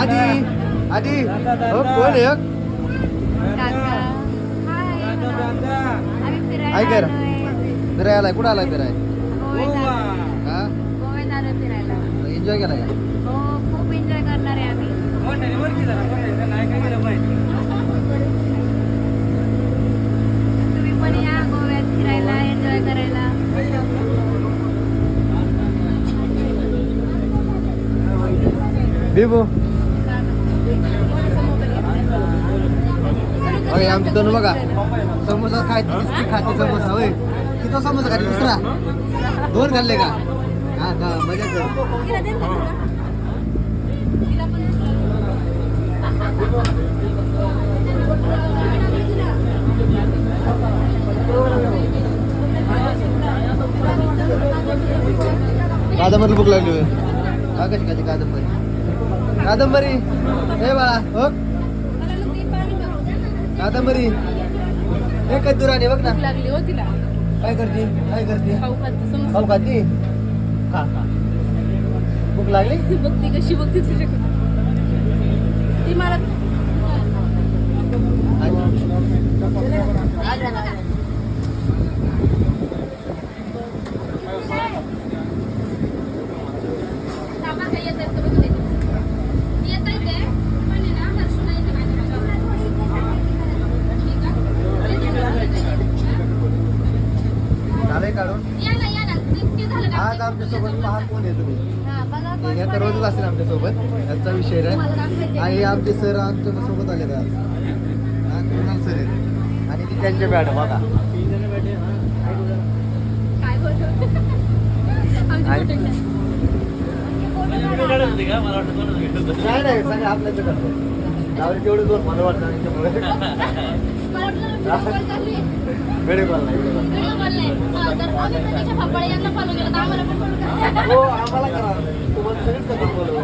आधी आधी हो कोण आहे हो? काय कर फिरायला कुठं आलाय फिराय हा एन्जॉय केलाय का? खूप एन्जॉय करणार आहे आम्ही. तुम्ही पण या गोव्यात फिरायला एन्जॉय करायला. बिबू अरे आमची दोन बघा समोसा खायची खाते समोसा होय किती समोसा खाते दुसरा 2 खाल्ले का हा का मजा कर कादंबरी भूक लागली होय का कशी खायची कादंबरी कादंबरी हे बाळा हो कादंबरी हे काय दुराने बघ ना लागली हो तिला. काय करते खाऊ खाऊ खाती खा भूक लागली बघती कशी बघती तुझ्याकडे ती मला झालंय काढून आज आमच्यासोबत पहा कोण आहे तुम्ही हे तर रोजच असेल आमच्यासोबत याचा विषय नाही आणि आमचे सर आमच्या सोबत आले आज कृणाल सर आहेत आणि ती त्यांच्या मॅडम बघा नाही सगळं आपल्याच करतो तेवढे दोन मला वाटतं व्हिडिओ कॉल नाही हो आम्हाला करा तुम्हाला सगळेच करतो बोलू